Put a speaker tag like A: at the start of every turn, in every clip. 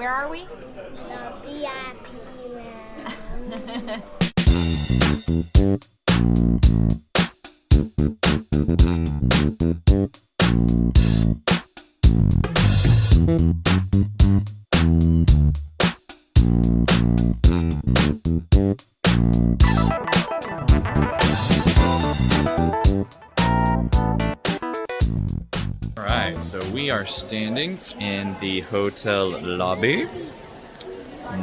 A: Where are we?
B: The VIP lounge.
C: Alright, so we are standing in the hotel lobby.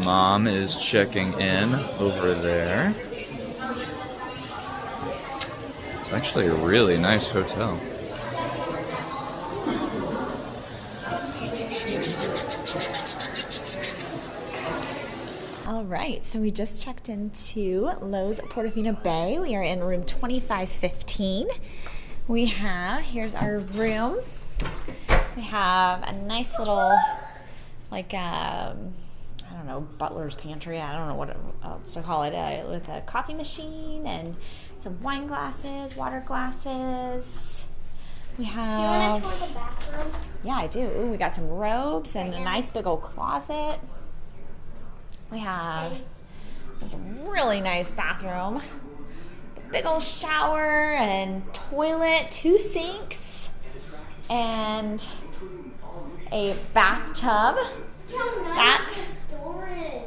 C: Mom is checking in over there. It's actually a really nice hotel.
A: All right, so we just checked into Loews Portofino Bay. We are in room 2515. Here's our room. We have a nice little, like, I don't know, butler's pantry. I don't know what else to call it, with a coffee machine and some wine glasses, water glasses. We have.
B: Do you want to tour the bathroom?
A: Yeah, I do. Ooh, we got some robes and a nice big old closet. We have this really nice bathroom, the big old shower and toilet, 2 sinks, and a bathtub. That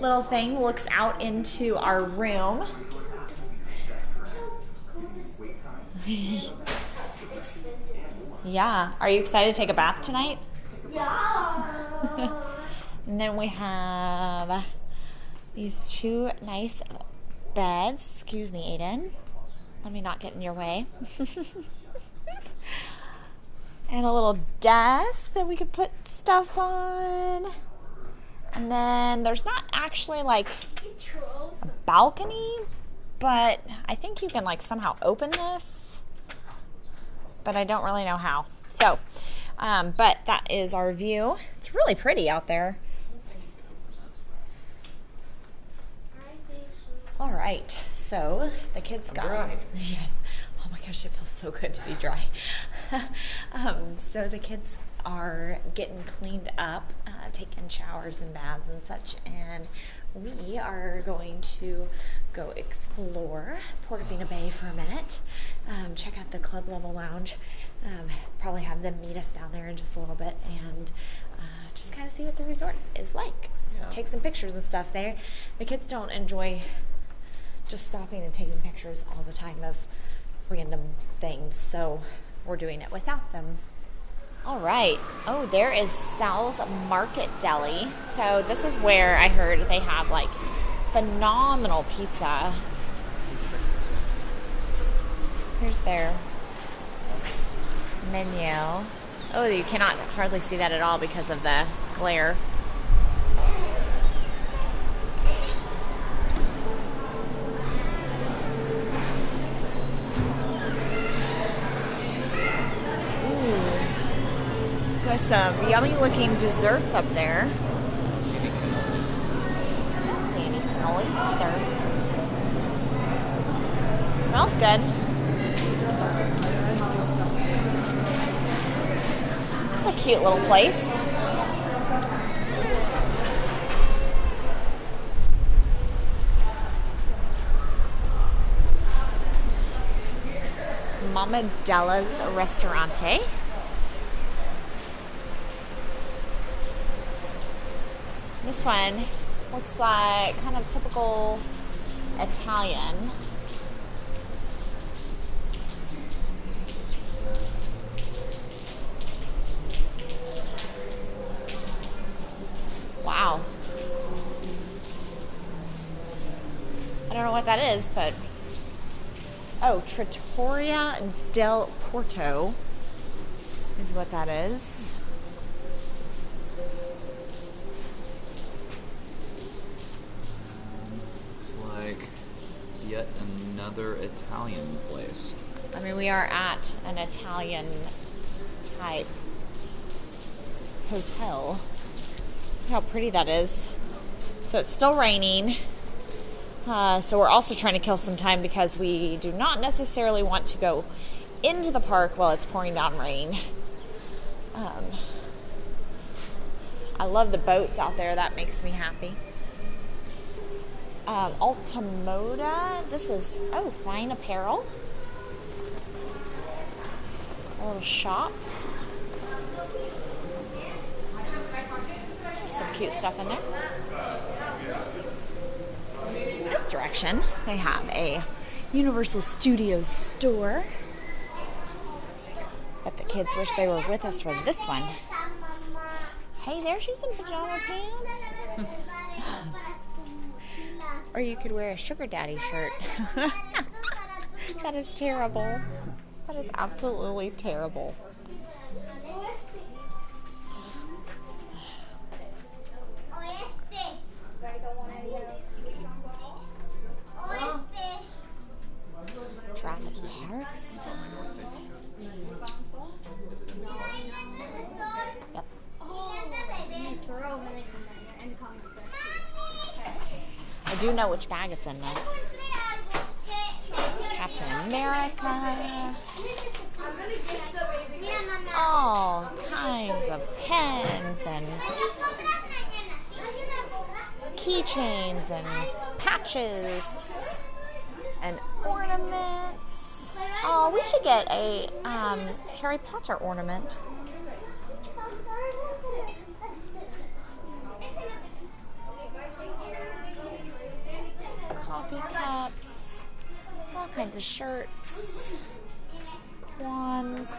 A: little thing looks out into our room. Yeah. Are you excited to take a bath tonight?
B: Yeah.
A: And then we have these 2 nice beds. Excuse me, Aiden. Let me not get in your way. And a little desk that we could put stuff on. And then there's not actually like a balcony, but I think you can like somehow open this. But I don't really know how. So, but that is our view. It's really pretty out there. All right, so the kids got
C: dry.
A: Yes. Oh my gosh, it feels so good to be dry. So the kids are getting cleaned up, taking showers and baths and such, and we are going to go explore Portofino Bay for a minute, check out the club level lounge, probably have them meet us down there in just a little bit, and just kind of see what the resort is like. So take some pictures and stuff there. The kids don't enjoy just stopping and taking pictures all the time of random things, so we're doing it without them. All right. Oh, there is Sal's Market Deli. So this is where I heard they have like phenomenal pizza. Here's their menu. Oh, you cannot hardly see that at all because of the glare. With some yummy looking desserts up there.
C: I don't see any cannolis.
A: I don't see any cannolis either. Smells good. It's a cute little place. Mama Dellas Restaurante. This one looks like kind of typical Italian. Wow. I don't know what that is, but oh, Trattoria del Porto is what that is.
C: Yet another Italian place.
A: I mean, we are at an Italian type hotel. Look how pretty that is. So it's still raining. So we're also trying to kill some time because we do not necessarily want to go into the park while it's pouring down rain. I love the boats out there. That makes me happy. Altamoda. This is, fine apparel. A little shop. There's some cute stuff in there. This direction, they have a Universal Studios store. But the kids wish they were with us for this one. Hey, there's you some pajama pants. Or you could wear a sugar daddy shirt. That is terrible. That is absolutely terrible. Jurassic Park stuff. Yep. I do know which bag it's in though. Captain America. All kinds of pens and keychains and patches and ornaments. Oh, we should get a Harry Potter ornament. Coffee cups, all kinds of shirts, wands.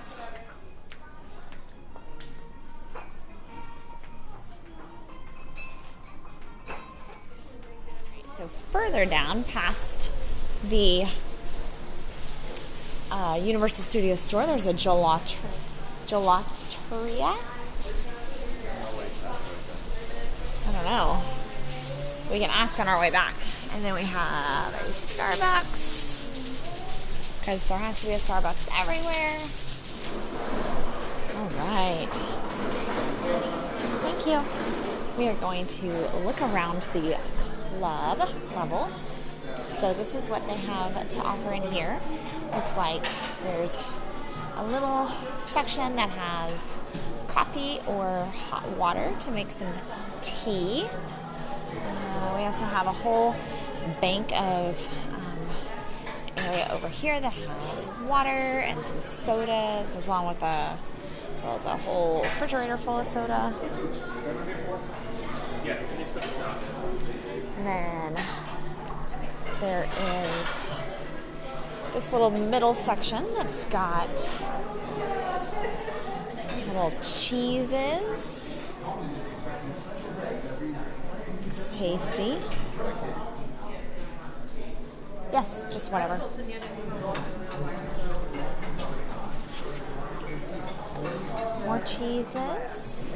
A: So further down past the Universal Studios store, there's a gelateria. I don't know. We can ask on our way back. And then we have a Starbucks, because there has to be a Starbucks everywhere. All right. Thank you. We are going to look around the club level. So this is what they have to offer in here. Looks like there's a little section that has coffee or hot water to make some tea. We also have a whole bank of area over here that has water and some sodas, along with a whole refrigerator full of soda. And then there is this little middle section that's got little cheeses. It's tasty. Yes, just whatever. More cheeses.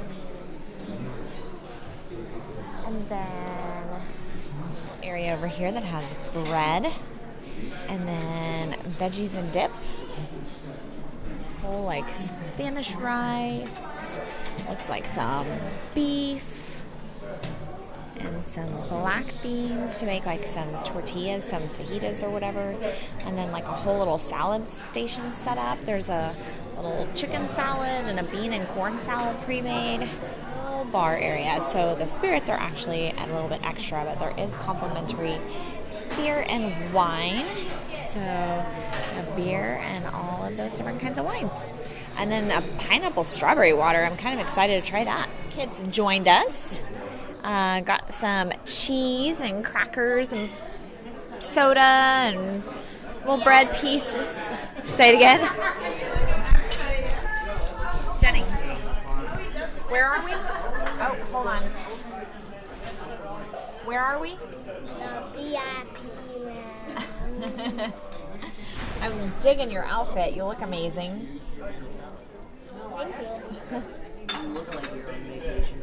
A: And then area over here that has bread. And then veggies and dip. Whole like Spanish rice. Looks like some beef. And some black beans to make like some tortillas, some fajitas or whatever. And then like a whole little salad station set up. There's a little chicken salad and a bean and corn salad pre-made. Little bar area. So the spirits are actually a little bit extra, but there is complimentary beer and wine. So a beer and all of those different kinds of wines. And then a pineapple strawberry water. I'm kind of excited to try that. Kids joined us. Got some cheese and crackers and soda and little bread pieces. Say it again. Jennings. Where are we? Oh, hold on. Where are we?
B: The VIP lounge.
A: I'm digging your outfit. You look amazing.
B: Thank you.
D: You look like you're on vacation.